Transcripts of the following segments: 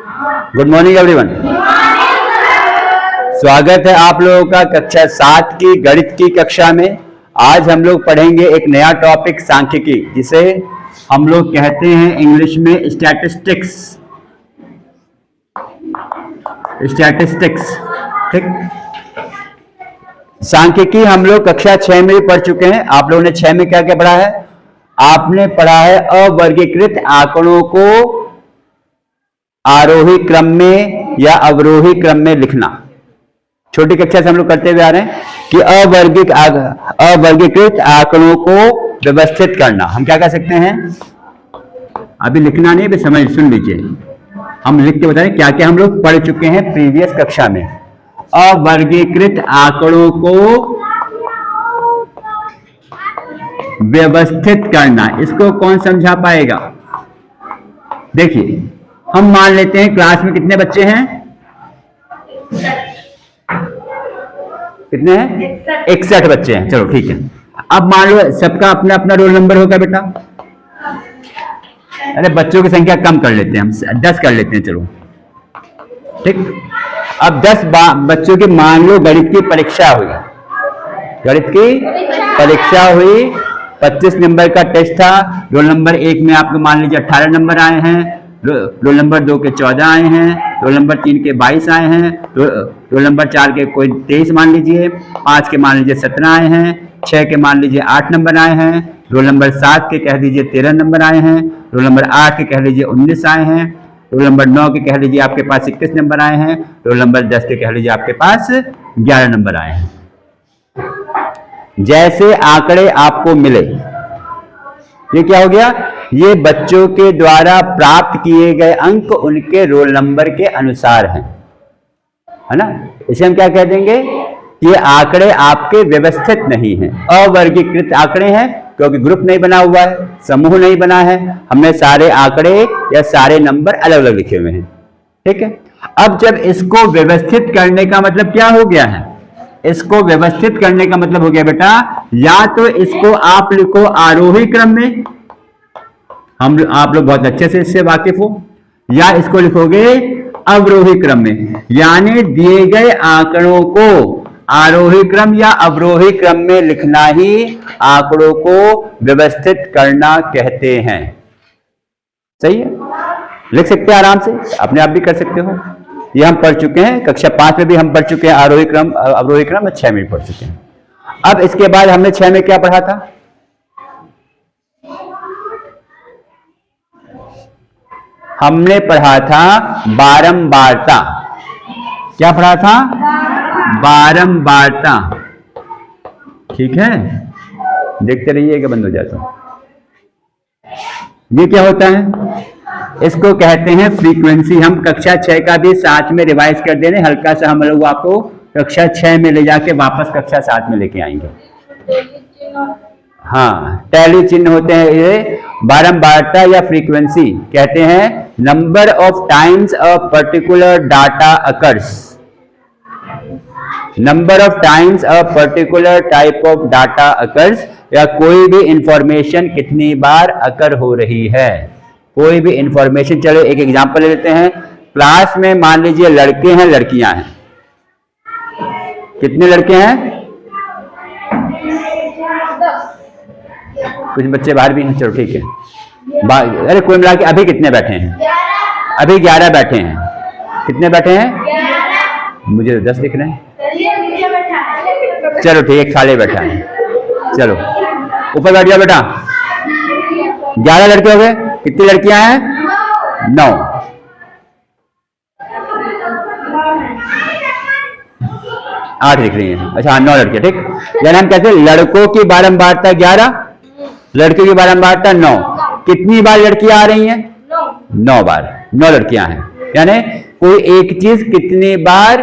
Good morning everyone. स्वागत है आप लोगों का कक्षा 7 की गणित की कक्षा में। आज हम लोग पढ़ेंगे एक नया टॉपिक सांख्यिकी, जिसे हम लोग कहते हैं इंग्लिश में स्टैटिस्टिक्स। स्टैटिस्टिक्स, ठीक। सांख्यिकी हम लोग कक्षा 6 में भी पढ़ चुके हैं। आप लोगों ने 6 में क्या क्या पढ़ा है? आपने पढ़ा है अवर्गीकृत आंकड़ों को आरोही क्रम में या अवरोही क्रम में लिखना। छोटी कक्षा से हम लोग करते हुए आ रहे हैं कि अवर्गीकृत आंकड़ों को व्यवस्थित करना। हम क्या कह सकते हैं? अभी लिखना नहीं, अभी सुन लीजिए। हम लिख के बता रहे हैं क्या क्या हम लोग पढ़ चुके हैं प्रीवियस कक्षा में। अवर्गीकृत आंकड़ों को व्यवस्थित करना, इसको कौन समझा पाएगा? देखिए, हम मान लेते हैं क्लास में कितने बच्चे हैं? कितने हैं? 61 बच्चे हैं। चलो ठीक है। अब मान लो सबका अपना अपना रोल नंबर होगा बेटा। अरे बच्चों की संख्या कम कर लेते हैं, हम 10 कर लेते हैं। चलो ठीक। अब 10 बच्चों की मान लो गणित की परीक्षा हुई। गणित की परीक्षा हुई, 25 नंबर का टेस्ट था। रोल नंबर 1 में आपको मान लीजिए 18 नंबर आए हैं, रोल नंबर 2 के 14 आए हैं, रोल नंबर 3 के 22 आए हैं, रोल नंबर 4 के कोई 23 मान लीजिए, 5 के मान लीजिए 17 आए हैं, 6 के मान लीजिए 8 नंबर आए हैं, रोल नंबर 7 के कह लीजिए 13 नंबर आए हैं, रोल नंबर 8 के कह लीजिए 19 आए हैं, रोल नंबर 9 के कह लीजिए आपके पास 21 नंबर आए हैं, रोल नंबर 10 के कह लीजिए आपके पास 11 नंबर आए हैं। जैसे आंकड़े आपको मिले, ये क्या हो गया? ये बच्चों के द्वारा प्राप्त किए गए अंक उनके रोल नंबर के अनुसार हैं, है ना। इसे हम क्या कह देंगे? ये आंकड़े आपके व्यवस्थित नहीं हैं, अवर्गीकृत आंकड़े हैं, क्योंकि ग्रुप नहीं बना हुआ है, समूह नहीं बना है। हमने सारे आंकड़े या सारे नंबर अलग अलग लिखे हुए हैं, ठीक है। अब जब इसको व्यवस्थित करने का मतलब क्या हो गया है? इसको व्यवस्थित करने का मतलब हो गया बेटा, या तो इसको आप लिखो आरोही क्रम में, आप लोग बहुत अच्छे से इससे वाकिफ हो, या इसको लिखोगे अवरोही क्रम में। यानी दिए गए आंकड़ों को आरोही क्रम या अवरोही क्रम में लिखना ही आंकड़ों को व्यवस्थित करना कहते हैं। सही है, लिख सकते हैं आराम से, अपने आप भी कर सकते हो। ये हम पढ़ चुके हैं कक्षा 5 में भी हम पढ़ चुके हैं आरोही क्रम अवरोही क्रम, 6 में भी पढ़ चुके हैं। अब इसके बाद हमने 6 में क्या पढ़ा था? हमने पढ़ा था बारंबारता। क्या पढ़ा था? बारंबारता, ठीक है। देखते रहिएगा, बंद हो जाता हूं। ये क्या होता है? इसको कहते हैं फ्रीक्वेंसी। हम कक्षा 6 का भी साथ में रिवाइज कर दे रहे हैं, हल्का सा हम लोग आपको कक्षा 6 में ले जाके वापस कक्षा 7 में लेके आएंगे। हाँ, टैली चिन्ह होते हैं ये। बारंबारता या फ्रीक्वेंसी कहते हैं number of times a particular data occurs. Number of times a particular type of data occurs, या कोई भी इंफॉर्मेशन कितनी बार अकर हो रही है। कोई भी इंफॉर्मेशन, चलो एक एग्जांपल ले लेते हैं। क्लास में मान लीजिए लड़के हैं, लड़कियां हैं। कितने लड़के हैं? कुछ बच्चे बाहर भी हैं, चलो ठीक है। अरे कोई मिला के अभी कितने बैठे हैं? अभी 11 बैठे हैं। कितने बैठे हैं? मुझे 10 दिख रहे हैं। चलो ठीक है, खाली बैठा है। चलो ऊपर बैठ जाओ बेटा। 11 लड़के हो गए। कितनी लड़कियां हैं? 9। 8 दिख रही हैं। अच्छा, 9 लड़कियां, ठीक। यानी हम कहते हैं लड़कों की बारंबारता 11, लड़कियों की बारंबारता 9। कितनी बार लड़कियां आ रही हैं? 9 बार। 9 लड़कियां हैं। यानी कोई एक चीज कितनी बार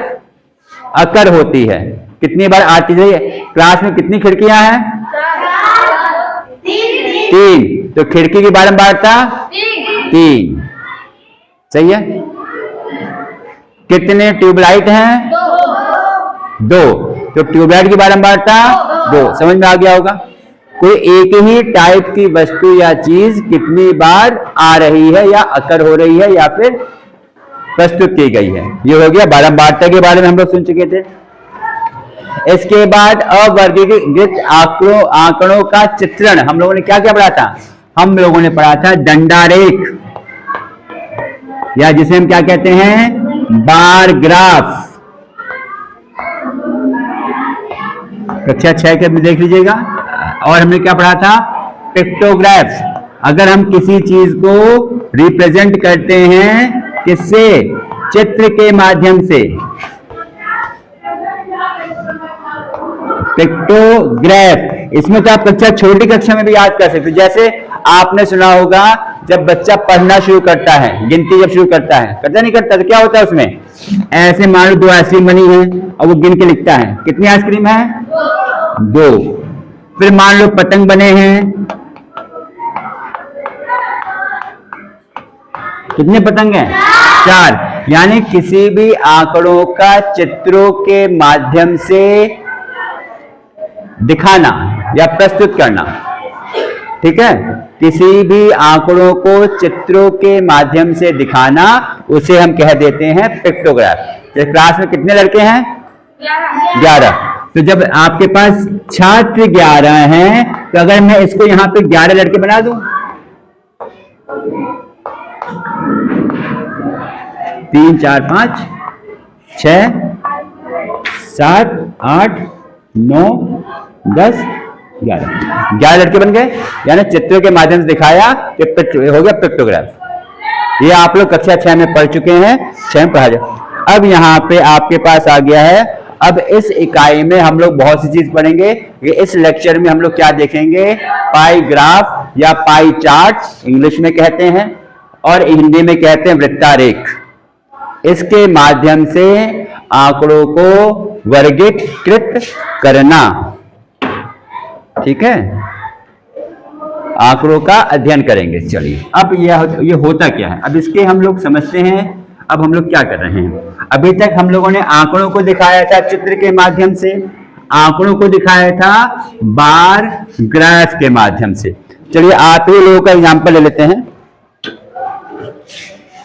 अकर होती है, कितनी बार आती है। क्लास में कितनी खिड़कियां हैं? 3। तो खिड़की की बारंबारता 3। सही है। कितने ट्यूबलाइट हैं? 2। तो ट्यूबलाइट की बारंबारता 2। समझ में आ गया होगा। कोई एक ही टाइप की वस्तु या चीज कितनी बार आ रही है या अकर हो रही है या फिर प्रस्तुत की गई है। ये हो गया बारंबारता के बारे में हम लोग सुन चुके थे। इसके बाद अवर्गीकृत आंकड़ों का चित्रण हम लोगों ने क्या क्या पढ़ा था? हम लोगों ने पढ़ा था दंडारेख, या जिसे हम क्या कहते हैं, बार ग्राफ। कक्षा 6 के में देख लीजिएगा। और हमने क्या पढ़ा था? पिक्टोग्राफ। अगर हम किसी चीज को रिप्रेजेंट करते हैं किससे? चित्र के माध्यम से, पिक्टोग्राफ। इसमें तो आप कक्षा छोटी कक्षा में भी याद कर सकते हो। जैसे आपने सुना होगा जब बच्चा पढ़ना शुरू करता है, गिनती जब शुरू करता है, करता नहीं करता, तो क्या होता है उसमें? ऐसे मान लो 2 आइसक्रीम बनी है और वो गिन के लिखता है कितनी आइसक्रीम है? 2। फिर मान लो पतंग बने हैं, कितने पतंग हैं? 4। यानी किसी भी आंकड़ों का चित्रों के माध्यम से दिखाना या प्रस्तुत करना, ठीक है? किसी भी आंकड़ों को चित्रों के माध्यम से दिखाना, उसे हम कह देते हैं पिक्टोग्राफ। इस क्लास में कितने लड़के हैं? 11। तो जब आपके पास छात्र 11 हैं, तो अगर मैं इसको यहां पे 11 लड़के बना दूं, 3 4 5 6 7 8 9 10 11 लड़के बन गए। यानी चित्रों के माध्यम से दिखाया, तो हो गया पिक्टोग्राफ। ये आप लोग कक्षा 6 में पढ़ चुके हैं, 6 में पढ़ा जाए। अब यहाँ पे आपके पास आ गया है। अब इस इकाई में हम लोग बहुत सी चीज पढ़ेंगे। इस लेक्चर में हम लोग क्या देखेंगे? पाई ग्राफ या पाई चार्ट इंग्लिश में कहते हैं, और हिंदी में कहते हैं वृत्तारेख। इसके माध्यम से आंकड़ों को वर्गीकृत करना, ठीक है? आंकड़ों का अध्ययन करेंगे। चलिए, अब ये होता क्या है, अब इसके हम लोग समझते हैं। अब हम लोग क्या कर रहे हैं? अभी तक हम लोगों ने आंकड़ों को दिखाया था चित्र के माध्यम से, आंकड़ों को दिखाया था बार ग्राफ के माध्यम से। चलिए, आप ही लोगों का एग्जाम्पल ले लेते हैं।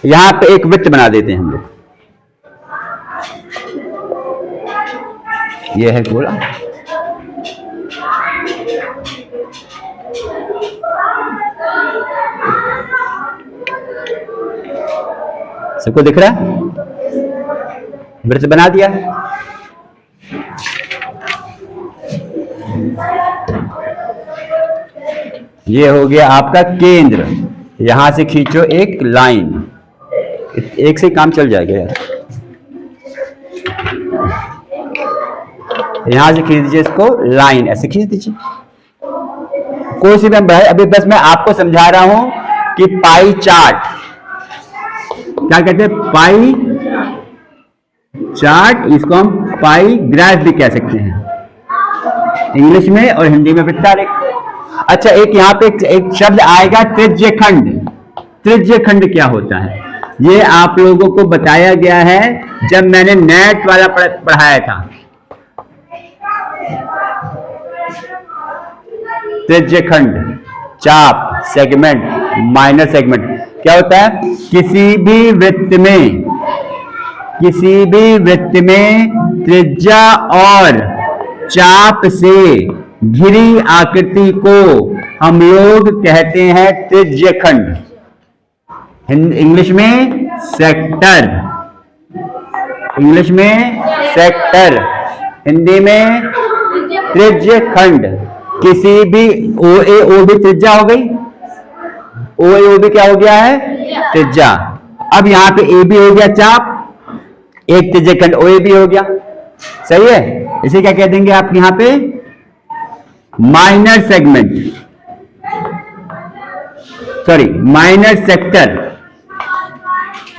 यहां पे एक वृत्त बना देते हैं हम लोग। ये है गोला, सबको दिख रहा है? वृत्त बना दिया। ये हो गया आपका केंद्र। यहां से खींचो एक लाइन, एक से काम चल जाएगा यार। यहां से खींच दीजिए इसको, लाइन ऐसे खींच दीजिए। कोई सी भी हम अभी बस मैं आपको समझा रहा हूं कि पाई चार्ट क्या कहते हैं? पाई चार्ट, इसको हम पाई ग्राफ भी कह सकते हैं इंग्लिश में, और हिंदी में वृत्तारेख। अच्छा, एक यहाँ पे एक शब्द आएगा त्रिज्यखंड। त्रिज्यखंड क्या होता है? ये आप लोगों को बताया गया है जब मैंने नेट वाला पढ़ाया था। त्रिज्यखंड, चाप, सेगमेंट, माइनर सेगमेंट क्या होता है? किसी भी वृत्त में त्रिज्या और चाप से घिरी आकृति को हम लोग कहते हैं त्रिज्यखंड। इंग्लिश में सेक्टर, हिंदी में त्रिज्यखंड। किसी भी ओ भी त्रिज्या हो गई, ओ भी क्या हो गया है? त्रिज्या। अब यहाँ पे ए भी हो गया चाप, एक त्रिज्यखंड ओ भी हो गया। सही है? इसे क्या कह देंगे आप यहाँ पे? Minor segment, sorry minor sector.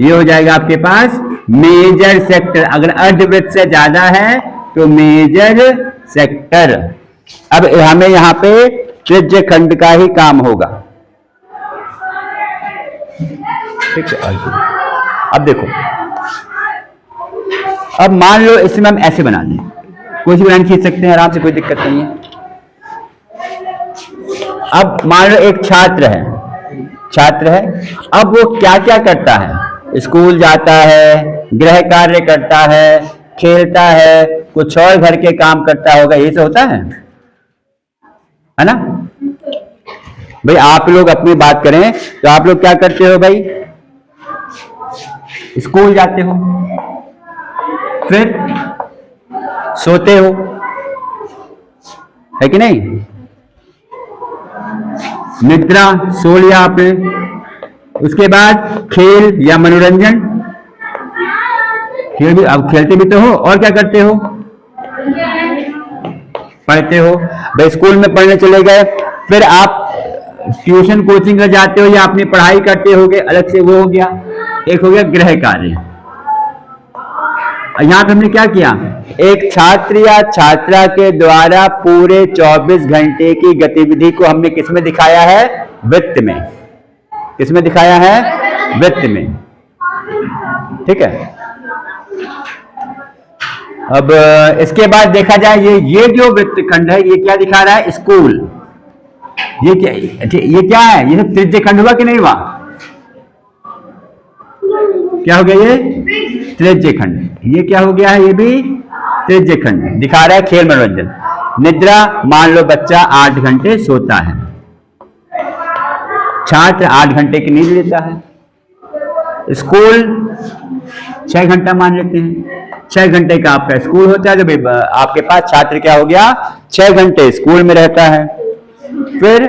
ये हो जाएगा आपके पास मेजर सेक्टर। अगर अर्धवृत्त से ज्यादा है तो मेजर सेक्टर। अब हमें यहाँ पे त्रिज्यखंड का ही काम होगा। ठीक है, अब देखो, अब मान लो इसमें हम ऐसे बना दें, कोई सी लाइन खींच सकते हैं आराम से, कोई दिक्कत नहीं है। अब मान लो एक छात्र है, अब वो क्या क्या करता है स्कूल जाता है, गृह कार्य करता है, खेलता है, कुछ और घर के काम करता होगा, यही तो होता है ना? भाई आप लोग अपनी बात करें तो आप लोग क्या करते हो भाई? स्कूल जाते हो, फिर सोते हो, है कि नहीं? निद्रा, सो लिया आपने, उसके बाद खेल या मनोरंजन, खेल भी, अब खेलते भी तो हो, और क्या करते हो? पढ़ते हो। भाई स्कूल में पढ़ने चले गए, फिर आप ट्यूशन कोचिंग में जाते हो या अपनी पढ़ाई करते होगे, अलग से वो हो गया। एक हो गया गृह कार्य। यहां पे हमने क्या किया? एक छात्र या छात्रा के द्वारा पूरे 24 घंटे की गतिविधि को हमने किसमें दिखाया है? वृत्त में। किसमें दिखाया है? वृत्त में। ठीक है। अब इसके बाद देखा जाए, ये जो वृत्तखंड है ये क्या दिखा रहा है? स्कूल। ये क्या है? ये त्रिज्य खंड हुआ कि नहीं हुआ? क्या हो गया? ये त्रिज्य खंड। ये क्या हो गया है? ये भी त्रिज्य खंड दिखा रहा है। खेल मनोरंजन, निद्रा, मान लो बच्चा 8 घंटे सोता है, छात्र 8 घंटे की नींद लेता है। स्कूल 6 घंटा मान लेते हैं, 6 घंटे का आपका स्कूल होता है, तो आपके पास छात्र क्या हो गया? 6 घंटे स्कूल में रहता है। फिर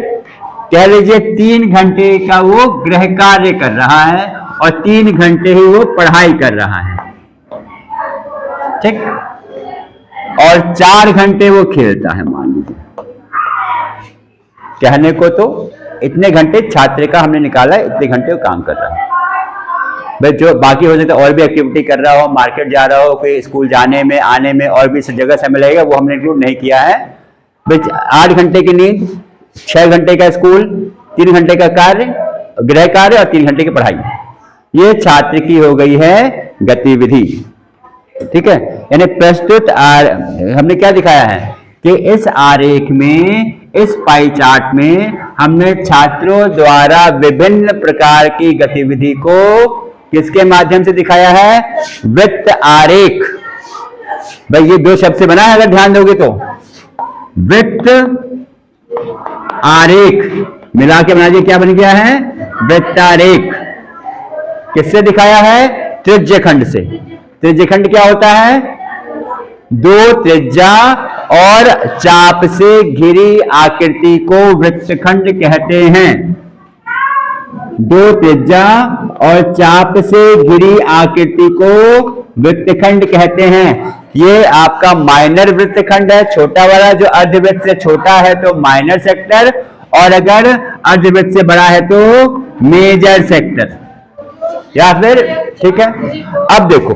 कह लीजिए 3 घंटे का वो गृह कार्य कर रहा है और 3 घंटे ही वो पढ़ाई कर रहा है, ठीक? और 4 घंटे वो खेलता है, मान लीजिए। कहने को तो इतने घंटे छात्र का हमने निकाला, इतने घंटे वो काम कर रहा है। भाई जो बाकी हो जाए तो और भी एक्टिविटी कर रहा हो, मार्केट जा रहा हो, कोई स्कूल जाने में आने में और भी जगह समय लगेगा, वो हमने इंक्लूड नहीं किया है। भाई 8 घंटे की नींद, 6 घंटे का स्कूल, 3 घंटे का कार्य, गृह कार्य और 3 घंटे की पढ़ाई, ये छात्र की हो गई है गतिविधि। ठीक है। यानी प्रस्तुत हमने क्या दिखाया है कि इस आरेख में, इस पाई चार्ट में हमने छात्रों द्वारा विभिन्न प्रकार की गतिविधि को किसके माध्यम से दिखाया है? वृत्त आरेख। भाई ये 2 शब्द से बना है, अगर ध्यान दोगे तो। वृत्त आरेख मिला के बना दिया, क्या बन गया है? वृत्तारेख। किससे दिखाया है? त्रिज्य खंड से। त्रिज्य खंड क्या होता है? 2 त्रिज्या और चाप से घिरी आकृति को वृत्तखंड कहते हैं। 2 त्रिज्या और चाप से घिरी आकृति को वृत्तखंड कहते हैं। ये आपका माइनर वृत्तखंड है, छोटा वाला, जो अर्धवृत्त से छोटा है तो माइनर सेक्टर, और अगर अर्धवृत्त से बड़ा है तो मेजर सेक्टर, या फिर, ठीक है। अब देखो,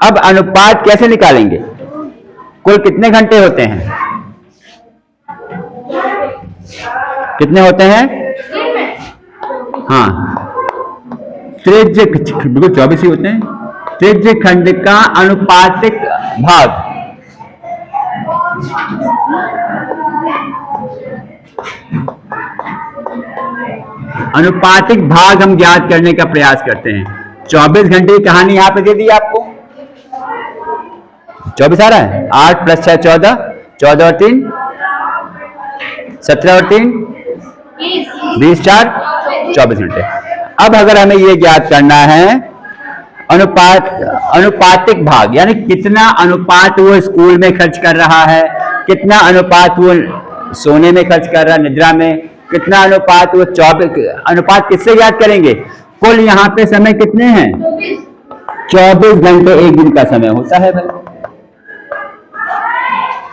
अब अनुपात कैसे निकालेंगे? कुल कितने घंटे होते हैं? कितने होते हैं? हाँ, त्रिज्य बिल्कुल 24 ही होते हैं। त्रिज्य खंड का अनुपातिक भाग, अनुपातिक भाग हम ज्ञात करने का प्रयास करते हैं। 24 घंटे की कहानी यहां पे दे दी आपको। 24 आ रहा है, 8 + 6 14, 14 और 3 17 और 3 20, 4 24 घंटे। अब अगर हमें यह ज्ञात करना है अनुपातिक भाग, यानी कितना अनुपात वो स्कूल में खर्च कर रहा है, कितना अनुपात वो सोने में खर्च कर रहा है, निद्रा में, कितना अनुपात वो 24, अनुपात किससे ज्ञात करेंगे? कुल यहाँ पे समय कितने हैं? 24 घंटे एक दिन का समय होता है भाई।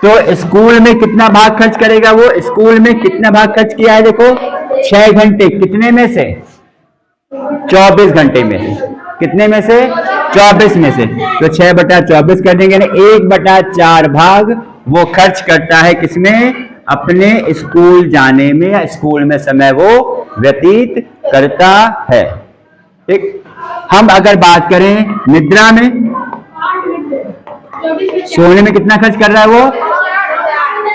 तो स्कूल में कितना भाग खर्च करेगा वो? स्कूल में कितना भाग खर्च किया है? देखो 6 घंटे, कितने में से? 24 घंटे में से। कितने में से? 24 में से। तो 6/24 कर देंगे, 1/4 भाग वो खर्च करता है किसमें? अपने स्कूल जाने में, या स्कूल में समय वो व्यतीत करता है। ठीक। हम अगर बात करें निद्रा में, सोने में कितना खर्च कर रहा है वो?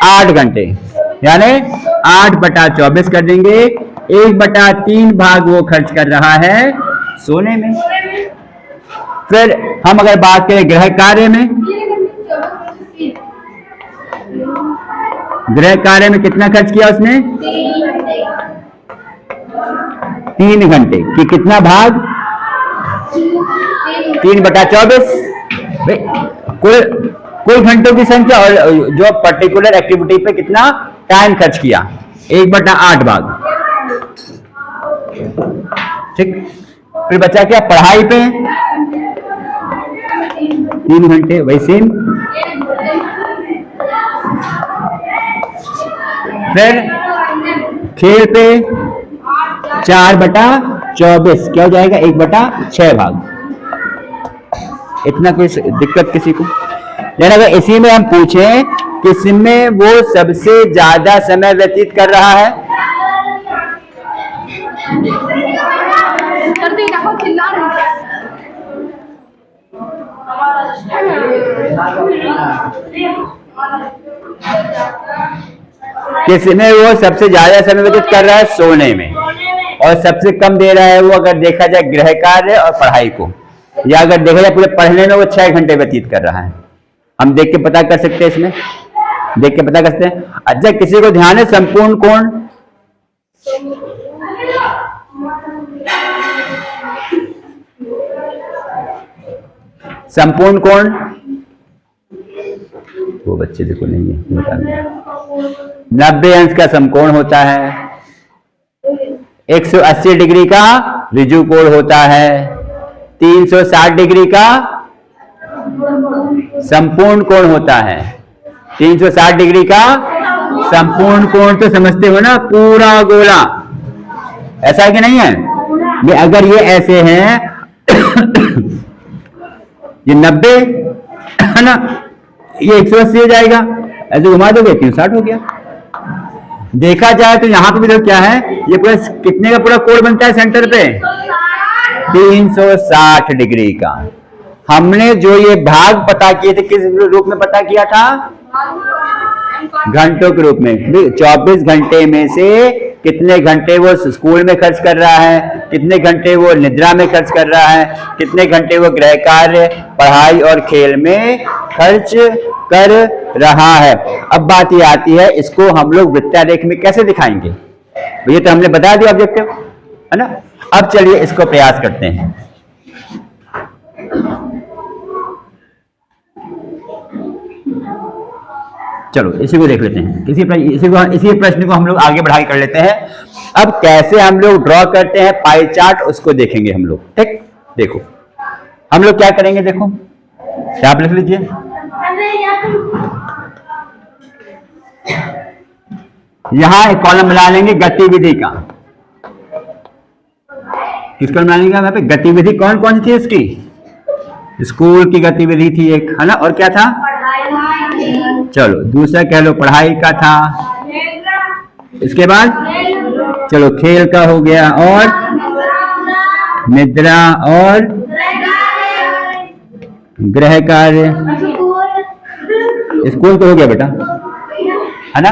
8 घंटे, यानी 8/24 कर देंगे, 1/3 भाग वो खर्च कर रहा है सोने में। फिर हम अगर बात करें गृह कार्य में, गृह कार्य में कितना खर्च किया उसने? 3 घंटे कि कितना भाग? 3/24। कुल घंटों की संख्या और जो पर्टिकुलर एक्टिविटी पे कितना टाइम खर्च किया, 1/8 भाग। ठीक। फिर बचा क्या? पढ़ाई पे 3 घंटे, वही सेम। फिर खेल पे 4/24, क्या हो जाएगा? 1/6 भाग। इतना कोई दिक्कत किसी को? लेकिन अगर इसी में हम पूछें किसमें वो सबसे ज्यादा समय व्यतीत कर रहा है, किसमें वो सबसे ज्यादा समय व्यतीत कर रहा है? सोने में। और सबसे कम दे रहा है वो, अगर देखा जाए गृह कार्य और पढ़ाई को, या अगर देखा जाए पूरे पढ़ने में वो 6 घंटे व्यतीत कर रहा है। हम देख के पता कर सकते हैं, इसमें देख के पता कर सकते हैं। अच्छा, किसी को ध्यान है संपूर्ण कोण? संपूर्ण कोण वो बच्चे देखो नहीं है, बता दें। 90 अंश का समकोण होता है, 180 डिग्री का ऋजु कोण होता है, 360 डिग्री का संपूर्ण कोण होता है। 360 डिग्री का संपूर्ण कोण तो समझते हो ना, पूरा गोला। ऐसा है कि नहीं है? ये अगर ये ऐसे हैं ये 90 है ना, ये 180 हो जाएगा, ऐसे घुमा दोगे 360 हो गया। देखा जाए तो यहां पे भी देखो क्या है, ये पूरा कितने का पूरा कोण बनता है सेंटर पे? 360 डिग्री का। हमने जो ये भाग पता किए थे किस रूप में पता किया था? घंटों के रूप में। 24 घंटे में से कितने घंटे वो स्कूल में खर्च कर रहा है, कितने घंटे वो निद्रा में खर्च कर रहा है, कितने घंटे वो गृह कार्य, पढ़ाई और खेल में खर्च कर रहा है। अब बात ये आती है, इसको हम लोग वृत्तारेख में कैसे दिखाएंगे? ये तो हमने बता दिया ऑब्जेक्टिव, है ना। अब चलिए इसको प्रयास करते हैं। चलो इसी को देख लेते हैं, इसी प्रश्न को हम लोग आगे बढ़ा कर लेते हैं। अब कैसे हम लोग ड्रॉ करते हैं पाई चार्ट, उसको देखेंगे हम लोग। ठीक, देखो हम लोग क्या करेंगे, देखो आप लिख लीजिए। यहां एक कॉलम बना लेंगे गतिविधि का। किसको बना लेंगे यहाँ पे? गतिविधि कौन कौन सी थी इसकी? स्कूल की गतिविधि थी एक, है ना। और क्या था? चलो दूसरा कह लो पढ़ाई का था। इसके बाद चलो खेल का हो गया, और निद्रा और गृह कार्य। स्कूल तो हो गया बेटा, है ना।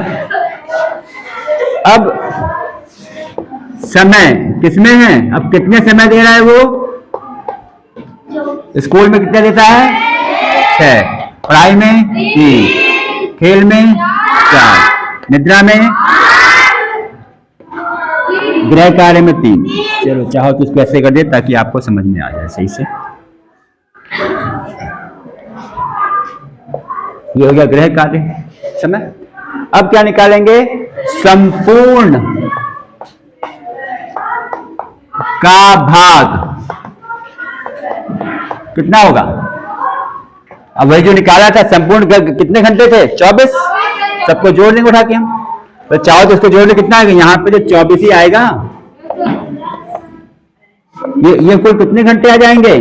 अब समय किसमें है? अब कितने समय दे रहा है वो? स्कूल में कितना देता है? 6, पढ़ाई में 3, खेल में 4, निद्रा में, गृह कार्य में 3। चलो चाहो तो इसको ऐसे कर दे ताकि आपको समझ में आ जाए सही से। ये हो गया गृह कार्य समय। अब क्या निकालेंगे? संपूर्ण का भाग कितना होगा? अब वही जो निकाला था संपूर्ण कितने घंटे थे? 24। सबको जोड़ देंगे उठा के हम, तो चाहो तो इसको जोड़ ले, कितना आएगा? यहाँ पे जो 24 ही आएगा। ये कुल कितने घंटे आ जाएंगे?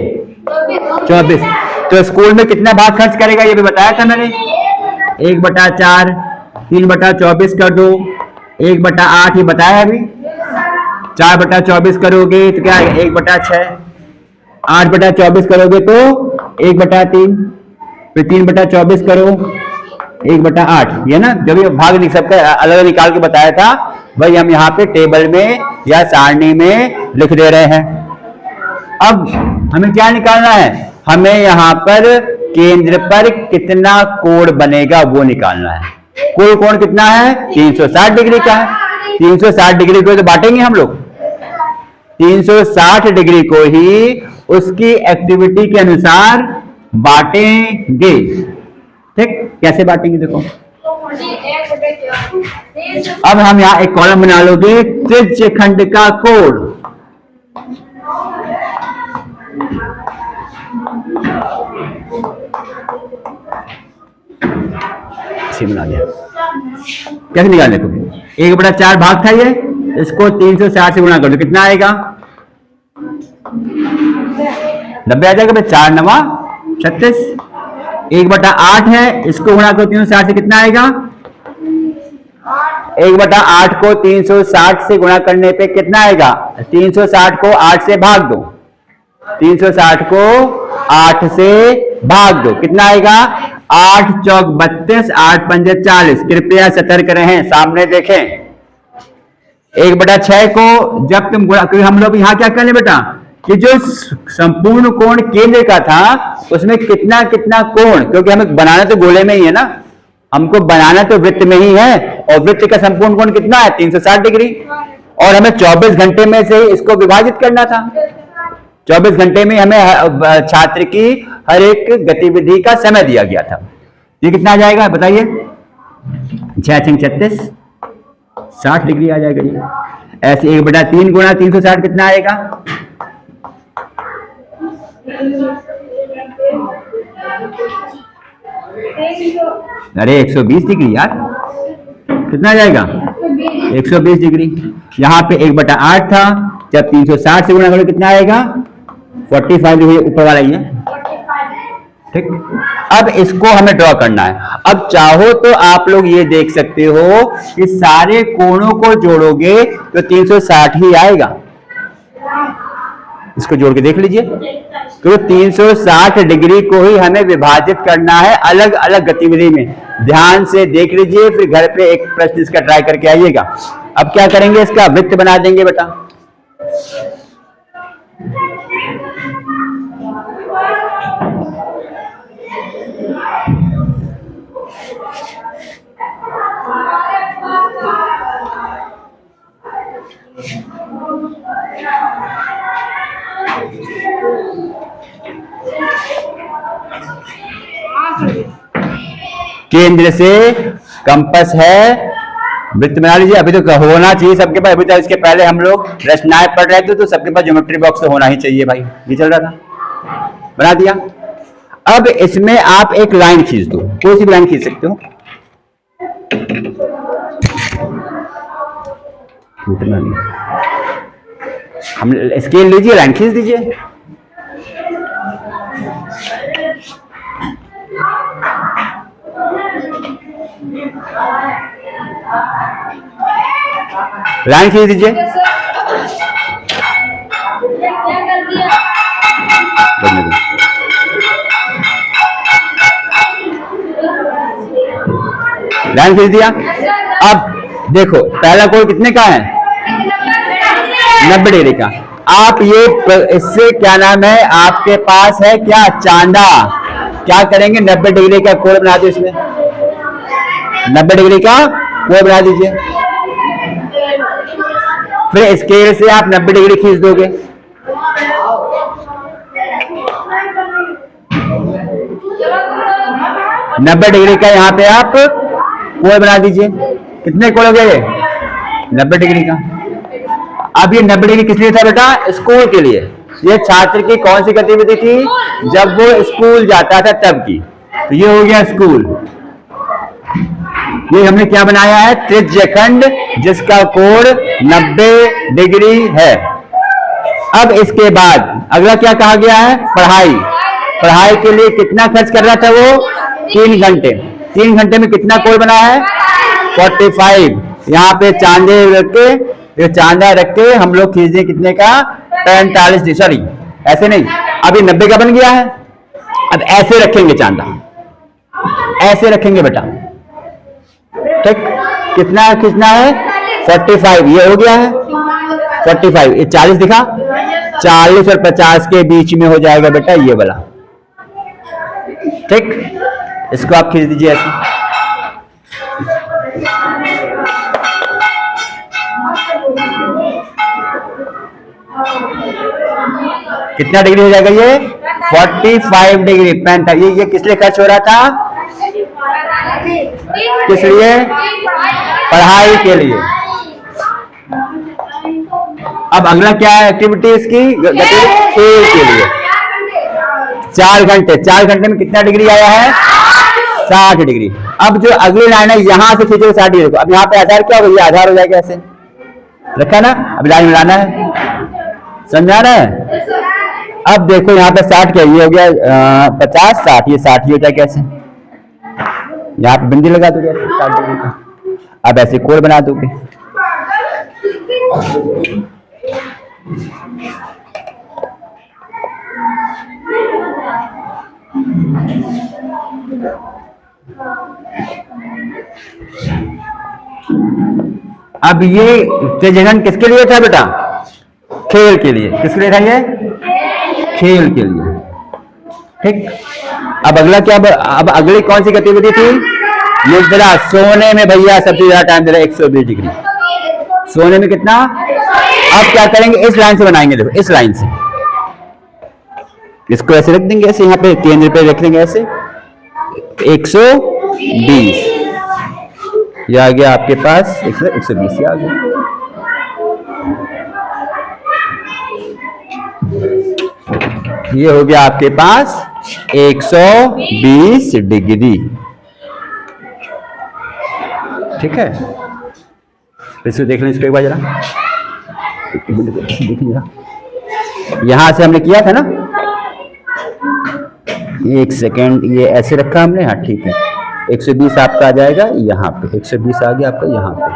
24। तो स्कूल में कितना भाग खर्च करेगा ये भी बताया था मैंने, 1/4, 3/24 कर दो, 1/8 ही बताया अभी। 4/24 करोगे तो क्या आएगा? 1/6। 8/24 करोगे तो 1/3, फिर 3/24 करो 1/8, ये ना। जब ये भाग सबका अलग अलग निकाल के बताया था, वही हम यहाँ पे टेबल में या सारणी में लिख दे रहे हैं। अब हमें क्या निकालना है, हमें यहाँ पर केंद्र पर कितना कोण बनेगा वो निकालना है। कुल कोण कितना है, 360 डिग्री का है। 360 डिग्री को तो बांटेंगे हम लोग, 360 डिग्री को ही उसकी एक्टिविटी के अनुसार बांटेंगे। ठीक, कैसे बांटेंगे देखो। अब हम यहां एक कॉलम बना लोगे, त्रिज्य खंड का कोण। बना दिया। कैसे निकालने को, 1/4 भाग था ये, इसको 360 से गुणा कर दो, कितना आएगा, 90 आ जाएगा। 4 9 36। 1/8 है, इसको गुणा करो 360 से, कितना आएगा, 1/8 को 360 से गुणा करने पे कितना आएगा, 360 को 8 से भाग दो, 360 को 8 से भाग दो, कितना आएगा, 8 चौक 32, 8 पंजे 40। कृपया सतर्क रहें, सामने देखें। 1/6 को जब तुम गुणा, क्योंकि हम लोग यहाँ क्या करने बेटा कि जो संपूर्ण कोण केंद्र का था उसमें कितना कितना कोण, क्योंकि हमें बनाना तो गोले में ही है ना, हमको बनाना तो वृत्त में ही है, और वृत्त का संपूर्ण कोण कितना है, 360 डिग्री, और हमें 24 घंटे में से इसको विभाजित करना था। 24 घंटे में हमें छात्र की हर एक गतिविधि का समय दिया गया था। ये कितना आ जाएगा बताइए, 6 36, 60 डिग्री आ जाएगा ये। ऐसे 1/3 गुणा 360 कितना आएगा, अरे 120 डिग्री यार, कितना आ जाएगा, 120 डिग्री। यहाँ पे 1/8 था, जब 360 से गुणा करो कितना आएगा, 45 डिग्री ऊपर वाला ही है। ठीक, अब इसको हमें ड्रॉ करना है। अब चाहो तो आप लोग ये देख सकते हो कि सारे कोणों को जोड़ोगे तो 360 ही आएगा। इसको जोड़ के देख लीजिए, तो 360 डिग्री को ही हमें विभाजित करना है अलग अलग गतिविधि में। ध्यान से देख लीजिए, फिर घर पे एक प्रश्न इसका ट्राई करके आइएगा। अब क्या करेंगे, इसका वृत्त बना देंगे बेटा। केंद्र से कंपास है, वृत्त बना लीजिए। अभी तो होना चाहिए सबके पास, अभी तो इसके पहले हम लोग रचनाएं पढ़ रहे थे तो सबके पास ज्योमेट्री बॉक्स तो होना ही चाहिए भाई, ये चल रहा था, बना दिया। अब इसमें आप एक लाइन खींच दो, कोई सी भी लाइन खींच सकते हो, हम स्केल लीजिए, लाइन खींच दीजिए। लाइन खींच दीजिए, लाइन खींच दिया। अब देखो पहला कोण कितने का है, 90 डिग्री का। आप ये इससे क्या नाम है, आपके पास है क्या, चांदा। क्या करेंगे, 90 डिग्री का कोण बना दो, इसमें 90 डिग्री का कोण बना दीजिए। फिर स्केल से आप 90 डिग्री खींच दोगे, नब्बे डिग्री का यहाँ पे आप कोण बना दीजिए। कितने कोण हो गए, 90 डिग्री का। अब ये 90 डिग्री किस लिए था बेटा, स्कूल के लिए। ये छात्र की कौन सी गतिविधि थी, जब वो स्कूल जाता था तब की। तो ये हो गया स्कूल। ये हमने क्या बनाया है, त्रिज्यखंड जिसका कोण 90 डिग्री है। अब इसके बाद अगला क्या कहा गया है, पढ़ाई। पढ़ाई के लिए कितना खर्च कर रहा था वो, 3 घंटे। 3 घंटे में कितना कोण बना है, 45। यहाँ पे चांदे रख के, ये चांदा रख के हम लोग खींच दें कितने का, 45, सॉरी ऐसे नहीं, अभी 90 का बन गया है। अब ऐसे रखेंगे चांदा, ऐसे रखेंगे बेटा, ठीक। कितना खींचना है, 45, ये हो गया है 45, ये 40 दिखा, 40 और 50 के बीच में हो जाएगा बेटा ये वाला। ठीक, इसको आप खींच दीजिए ऐसे। कितना डिग्री हो जाएगा ये? 45 डिग्री। 45। ये किस लिए खर्च हो रहा था? किस लिए? पढ़ाई के लिए। अब अगला क्या है एक्टिविटी इसकी? खेल के लिए। 4 घंटे। 4 घंटे में कितना डिग्री आया है? 60 डिग्री। अब जो अगली लाइन है यहां से खींचो 60 डिग्री को। अब यहाँ पे आधार क्या होगा? ये आधार हो जाएगा ऐसे रखा ना। अब लाइन मिलाना है, समझा रहा है? अब देखो यहाँ पे 60 क्या, ये हो गया 50, 60, ये 60 ही हो जाएगा कैसे? यहाँ पे बिंदी लगा दोगे 60 डिग्री का। अब ऐसे कोण बना दोगे। अब ये त्रिज्यघन किसके लिए था बेटा? खेल के लिए। किसके लिए था ये? खेल के लिए। ठीक। अब अगला क्या? अब अगली कौन सी गतिविधि थी? निद्रा। सोने में भैया सबसे ज्यादा टाइम दे रहा है 120 डिग्री। सोने में कितना? अब क्या करेंगे? इस लाइन से बनाएंगे। देखो इस लाइन से इसको ऐसे रख देंगे, ऐसे यहाँ पे केंद्र पे रख देंगे ऐसे 120। ये आ गया आपके पास 120। ये आ गया। ये हो गया आपके पास 120 डिग्री। ठीक है, इसको देख लें, इसको एक बार जरा देखिए जरा। यहां से हमने किया था ना, एक सेकेंड, ये ऐसे रखा हमने। हाँ ठीक है, 120 आपका आ जाएगा यहाँ पे। 120 आ गया आपका यहाँ पे।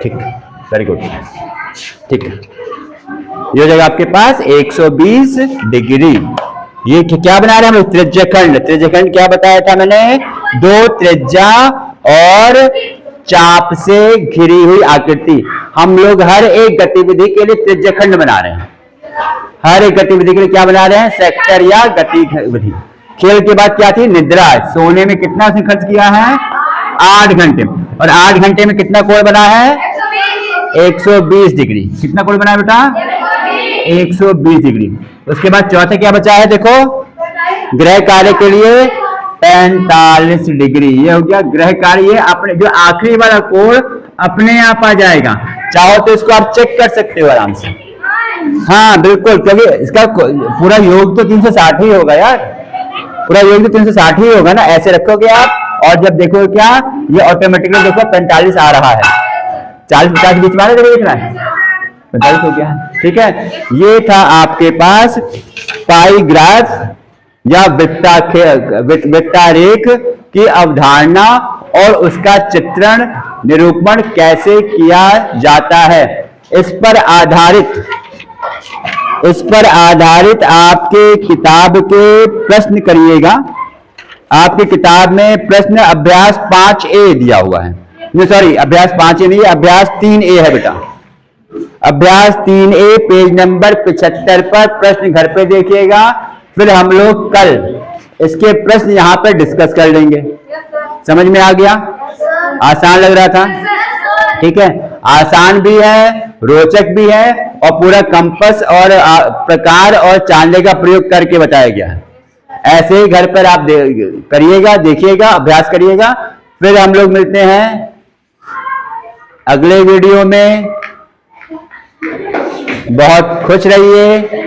ठीक, वेरी गुड। ठीक है, ये हो जाएगा आपके पास 120 डिग्री। ये क्या बना रहे हैं हम लोग? त्रिज्यखंड। त्रिज्यखंड क्या बताया था मैंने? 2 त्रिज्या और चाप से घिरी हुई आकृति। हम लोग हर एक गतिविधि के लिए त्रिज्यखंड बना रहे हैं। हर एक गतिविधि के लिए क्या बना रहे हैं? सेक्टर या गतिविधि। खेल के बाद क्या थी? निद्रा। सोने में कितना उसने खर्च किया है? 8 घंटे। और 8 घंटे में कितना कोण बना है? 120 डिग्री। कितना कोण बना है बेटा? 120 डिग्री। उसके बाद चौथे क्या बचा है? देखो, ग्रह कार्य के लिए 45 डिग्री। ये हो गया ग्रह कार्य। ये अपने जो आखिरी वाला कोण अपने आप आ जाएगा। चाहो तो इसको आप चेक कर सकते हो आराम से। हाँ बिल्कुल, क्योंकि इसका पूरा योग तो 360 ही होगा यार। पूरा योग तो 360 ही होगा ना। ऐसे रखोगे आप और जब देखोगे क्या, ये ऑटोमेटिकली देखो 45 आ रहा है। 40-50 बीच में आ रहा है, देखना है 45 हो गया। ठीक है, ये था आपके पास पाई ग्राफ या वृत्तारेख की अवधारणा और उसका चित्रण निरूपण कैसे किया जाता है। इस पर आधारित आपके किताब के प्रश्न करिएगा। आपकी किताब में प्रश्न अभ्यास 5A दिया हुआ है। नहीं सॉरी, अभ्यास 5A नहीं है, अभ्यास 3A है बेटा। अभ्यास 3A पेज नंबर 75 पर प्रश्न घर पे देखिएगा। फिर हम लोग कल इसके प्रश्न यहाँ पर डिस्कस कर लेंगे। समझ में आ गया? आसान लग रहा था? ठीक है, आसान भी है, रोचक भी है और पूरा कंपास और प्रकार और चांदे का प्रयोग करके बताया गया है। ऐसे ही घर पर आप करिएगा, देखिएगा, अभ्यास करिएगा। फिर हम लोग मिलते हैं अगले वीडियो में। बहुत खुश रहिए।